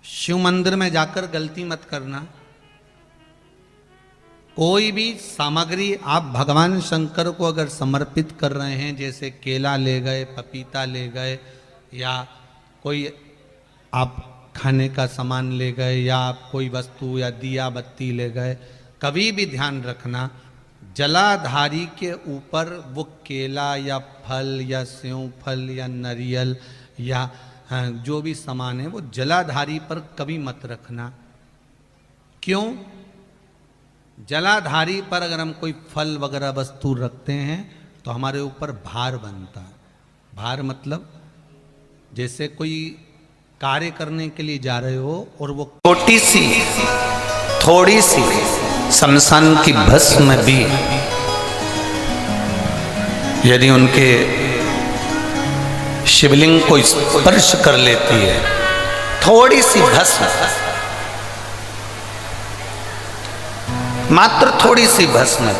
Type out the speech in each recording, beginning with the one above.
शिव मंदिर में जाकर गलती मत करना। कोई भी सामग्री आप भगवान शंकर को अगर समर्पित कर रहे हैं, जैसे केला ले गए, पपीता ले गए, या कोई आप खाने का सामान ले गए, या आप कोई वस्तु या दिया बत्ती ले गए, कभी भी ध्यान रखना जलाधारी के ऊपर वो केला या फल या सेव फल या नारियल या जो भी सामान है वो जलाधारी पर कभी मत रखना। क्यों? जलाधारी पर अगर हम कोई फल वगैरह वस्तु रखते हैं तो हमारे ऊपर भार बनता है। भार मतलब जैसे कोई कार्य करने के लिए जा रहे हो और वो छोटी सी थोड़ी सी शमशान की भस्म भी यदि उनके शिवलिंग को स्पर्श कर लेती है, थोड़ी सी भस्म, मात्र थोड़ी सी भस्म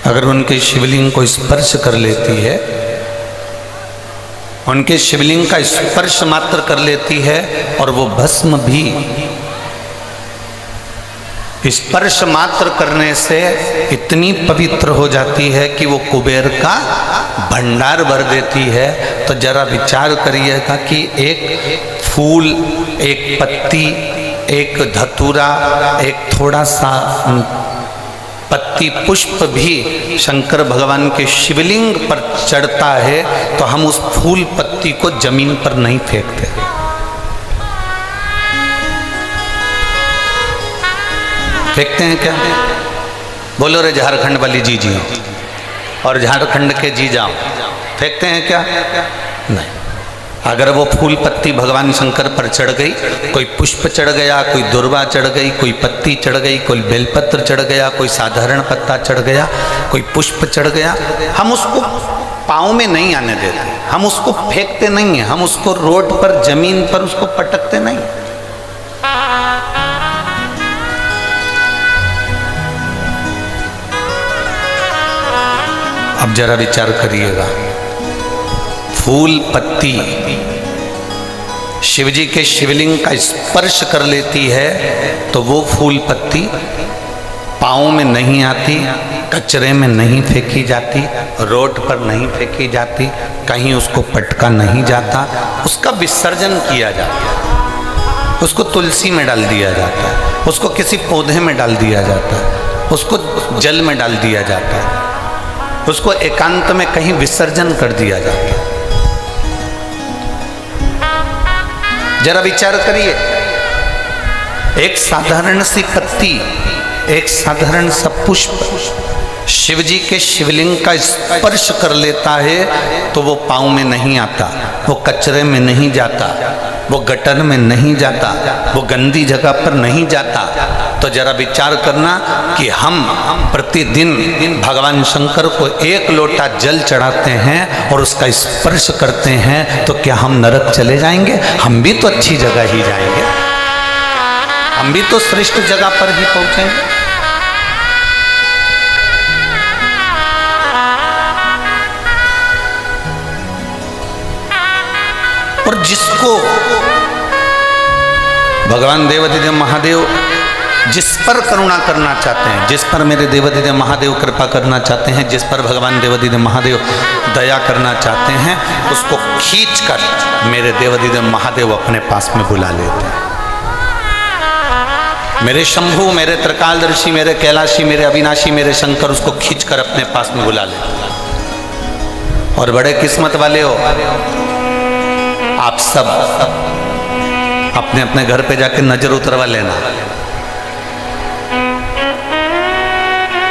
अगर उनके शिवलिंग को स्पर्श कर लेती है, उनके शिवलिंग का स्पर्श मात्र कर लेती है, और वो भस्म भी स्पर्श मात्र करने से इतनी पवित्र हो जाती है कि वो कुबेर का भंडार भर देती है। तो जरा विचार करिएगा कि एक फूल, एक पत्ती, एक धतूरा, एक थोड़ा सा पत्ती पुष्प भी शंकर भगवान के शिवलिंग पर चढ़ता है तो हम उस फूल पत्ती को जमीन पर नहीं फेंकते। फेंकते हैं क्या? बोलो रे झारखंड वाली जी जी और झारखंड के जी जाओ, फेंकते हैं क्या? नहीं। अगर वो फूल पत्ती भगवान शंकर पर चढ़ गई, कोई पुष्प चढ़ गया, कोई दुर्वा चढ़ गई, कोई पत्ती चढ़ गई, कोई बेलपत्र चढ़ गया, कोई साधारण पत्ता चढ़ गया, कोई पुष्प चढ़ गया, हम उसको पाँव में नहीं आने देते, हम उसको फेंकते नहीं हैं, हम उसको रोड पर जमीन पर उसको पटकते नहीं। अब जरा विचार करिएगा, फूल पत्ती शिवजी के शिवलिंग का स्पर्श कर लेती है तो वो फूल पत्ती पाँव में नहीं आती, कचरे में नहीं फेंकी जाती, रोड पर नहीं फेंकी जाती, कहीं उसको पटका नहीं जाता, उसका विसर्जन किया जाता है, उसको तुलसी में डाल दिया जाता है, उसको किसी पौधे में डाल दिया जाता है, उसको जल में डाल दिया जाता है, उसको एकांत में कहीं विसर्जन कर दिया जाता है। जरा विचार करिए, एक साधारण सी पत्ती, एक साधारण सा पुष्प शिवजी के शिवलिंग का स्पर्श कर लेता है तो वो पाँव में नहीं आता, वो कचरे में नहीं जाता, वो गटर में नहीं जाता, वो गंदी जगह पर नहीं जाता। तो जरा विचार करना कि हम प्रतिदिन भगवान शंकर को एक लोटा जल चढ़ाते हैं और उसका स्पर्श करते हैं तो क्या हम नरक चले जाएंगे? हम भी तो अच्छी जगह ही जाएंगे, हम भी तो श्रेष्ठ जगह पर ही पहुंचेंगे। और जिसको भगवान देवाधिदेव महादेव जिस पर करुणा करना चाहते हैं, जिस पर मेरे देवाधिदेव महादेव कृपा करना चाहते हैं, जिस पर भगवान देवाधिदेव महादेव दया करना चाहते हैं, उसको खींचकर मेरे देवाधिदेव महादेव अपने पास में बुला लेते हैं। मेरे शंभु, मेरे त्रिकालदर्शी, मेरे कैलाशी, मेरे अविनाशी, मेरे शंकर उसको खींचकर अपने पास में बुला लेते हैं। और बड़े किस्मत वाले हो आप सब, अपने अपने घर पे जाके नजर उतरवा लेना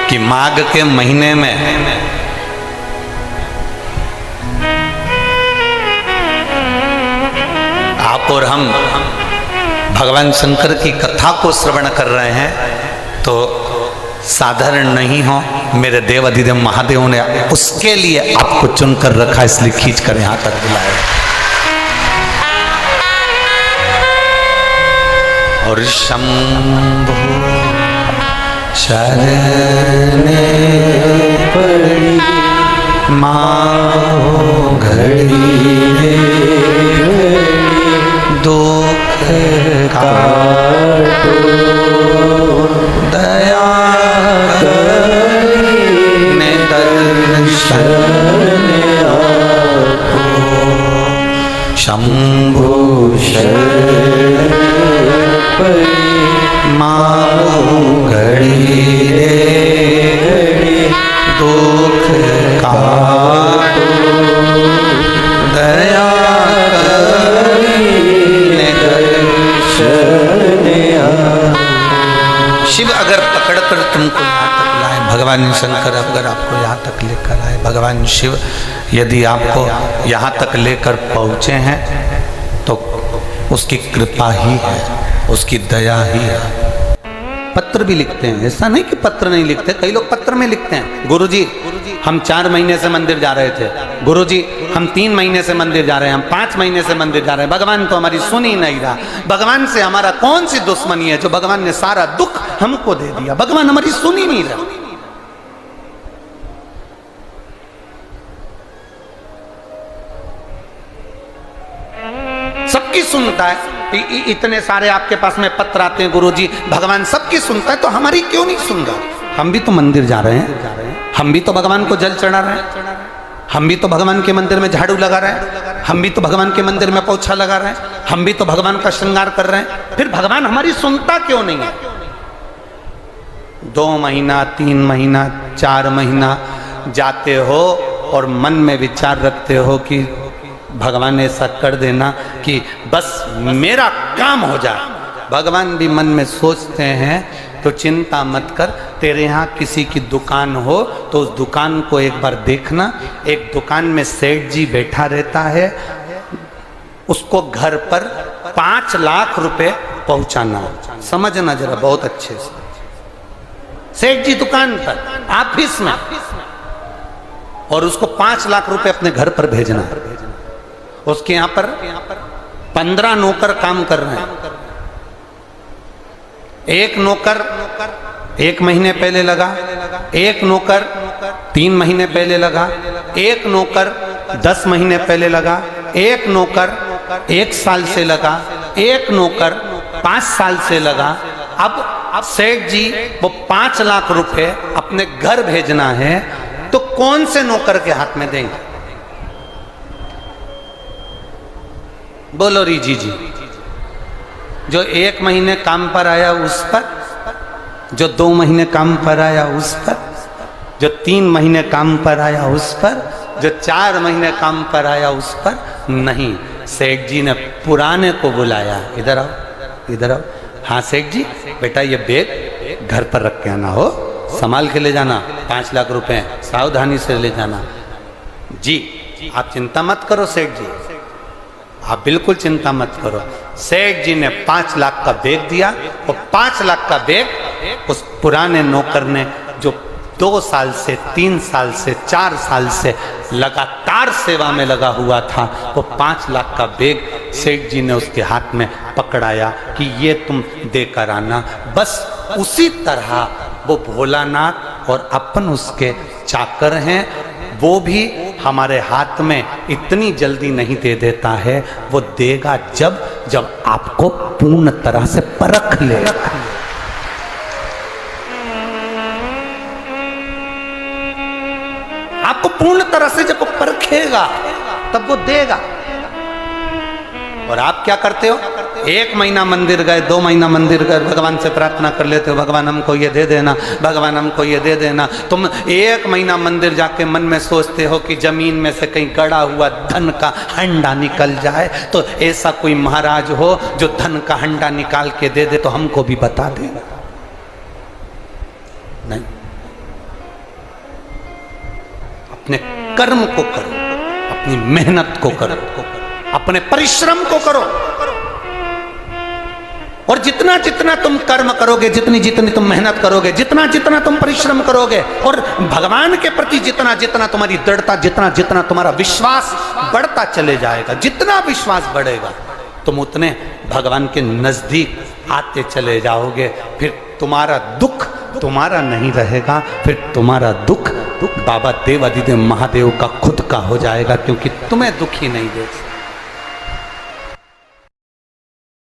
कि माघ के महीने में आप और हम भगवान शंकर की कथा को श्रवण कर रहे हैं तो साधारण नहीं हो, मेरे देव अधिदेव महादेव ने उसके लिए आपको चुनकर रखा, इसलिए खींचकर यहां तक बुलाया। और शंभु शरणे पड़ी माओ घड़ी शंभु मांगो घड़ी रे दुख काटो दया शिव अगर पकड़कर तुमको यहाँ तक लाए, भगवान शंकर अगर आपको यहाँ तक लेकर आए, भगवान शिव यदि आपको यहाँ तक लेकर पहुँचे हैं तो उसकी कृपा ही है, उसकी दया ही है। पत्र भी लिखते हैं, ऐसा नहीं कि पत्र नहीं लिखते, कई लोग पत्र में लिखते हैं, गुरुजी हम 4 महीने से मंदिर जा रहे थे, गुरुजी हम 3 महीने से मंदिर जा रहे हैं, हम 5 महीने से मंदिर जा रहे हैं, भगवान तो हमारी सुन ही नहीं रहा। भगवान से हमारा कौन सी दुश्मनी है जो भगवान ने सारा दुख हमको दे दिया, भगवान हमारी सुन ही नहीं रहा। सबकी सुनता है, इतने सारे आपके पास में पत्र आते हैं, गुरुजी भगवान सबकी सुनता है तो हमारी क्यों नहीं सुन रहा? हम भी तो मंदिर जा रहे हैं, हम भी तो भगवान को जल चढ़ा रहे हैं, हम भी तो भगवान के मंदिर में झाड़ू लगा रहे हैं, हम भी तो भगवान के मंदिर में पोछा लगा रहे हैं, हम भी तो भगवान का श्रृंगार कर रहे हैं, फिर भगवान हमारी सुनता क्यों नहीं है? 2 महीना 3 महीना 4 महीना जाते हो और मन में विचार रखते हो कि भगवान ऐसा कर देना कि बस मेरा काम हो जाए। भगवान भी मन में सोचते हैं तो चिंता मत कर, तेरे यहाँ किसी की दुकान हो तो उस दुकान को एक बार देखना। एक दुकान में सेठ जी बैठा रहता है, उसको घर पर 5 लाख रुपए पहुंचाना। समझना जरा बहुत अच्छे से, सेठ जी दुकान पर ऑफिस में, और उसको 5 लाख रुपए अपने घर पर भेजना। उसके यहाँ पर 15 नौकर काम कर रहे हैं। एक नौकर 1 महीने पहले लगा, एक नौकर 3 महीने पहले लगा, एक नौकर 10 महीने पहले लगा, एक नौकर 1 साल से लगा, एक नौकर 5 साल से लगा। अब सेठ जी वो 5 लाख रुपए अपने घर भेजना है तो कौन से नौकर के हाथ में देंगे? बोलो री जी जी। जो 1 महीने काम पर आया उस पर, जो 2 महीने काम पर आया उस पर, जो 3 महीने काम पर आया उस पर, जो 4 महीने काम पर आया उस पर नहीं। सेठ जी ने पुराने को बुलाया, इधर आओ इधर आओ। हाँ सेठ जी बेटा ये बैग घर पर रख के आना, हो संभाल के ले जाना, 5 लाख रुपए सावधानी से ले जाना। जी आप चिंता मत करो सेठ जी, आप बिल्कुल चिंता मत करो। सेठ जी ने 5 लाख का बैग दिया। वो 5 लाख का बैग उस पुराने नौकर ने जो 2 साल से 3 साल से 4 साल से लगातार सेवा में लगा हुआ था, वो 5 लाख का बैग सेठ जी ने उसके हाथ में पकड़ाया कि ये तुम देकर आना। बस उसी तरह वो भोलानाथ और अपन उसके चाकर हैं, वो भी हमारे हाथ में इतनी जल्दी नहीं दे देता है, वो देगा जब आपको पूर्ण तरह से परख ले। आपको पूर्ण तरह से जब वो परखेगा तब वो देगा। और आप क्या करते हो? 1 महीना मंदिर गए, 2 महीना मंदिर गए, भगवान से प्रार्थना कर लेते हो, भगवान हमको ये दे देना, भगवान हमको ये दे देना। तुम 1 महीना मंदिर जाके मन में सोचते हो कि जमीन में से कहीं गड़ा हुआ धन का हंडा निकल जाए, तो ऐसा कोई महाराज हो जो धन का हंडा निकाल के दे दे तो हमको भी बता देना। नहीं, अपने कर्म को करो, अपनी मेहनत को करो, अपने परिश्रम को करो। और जितना जितना तुम कर्म करोगे, जितनी जितनी तुम मेहनत करोगे, जितना जितना तुम परिश्रम करोगे, और भगवान के प्रति जितना जितना तुम्हारी दृढ़ता, जितना जितना तुम्हारा विश्वास बढ़ता चले जाएगा, जितना विश्वास बढ़ेगा तुम उतने भगवान के नजदीक आते चले जाओगे। फिर तुम्हारा दुख तुम्हारा नहीं रहेगा, फिर तुम्हारा दुख बाबा देवाधिदेव महादेव का खुद का हो जाएगा, क्योंकि तुम्हें दुखी नहीं देख सकते।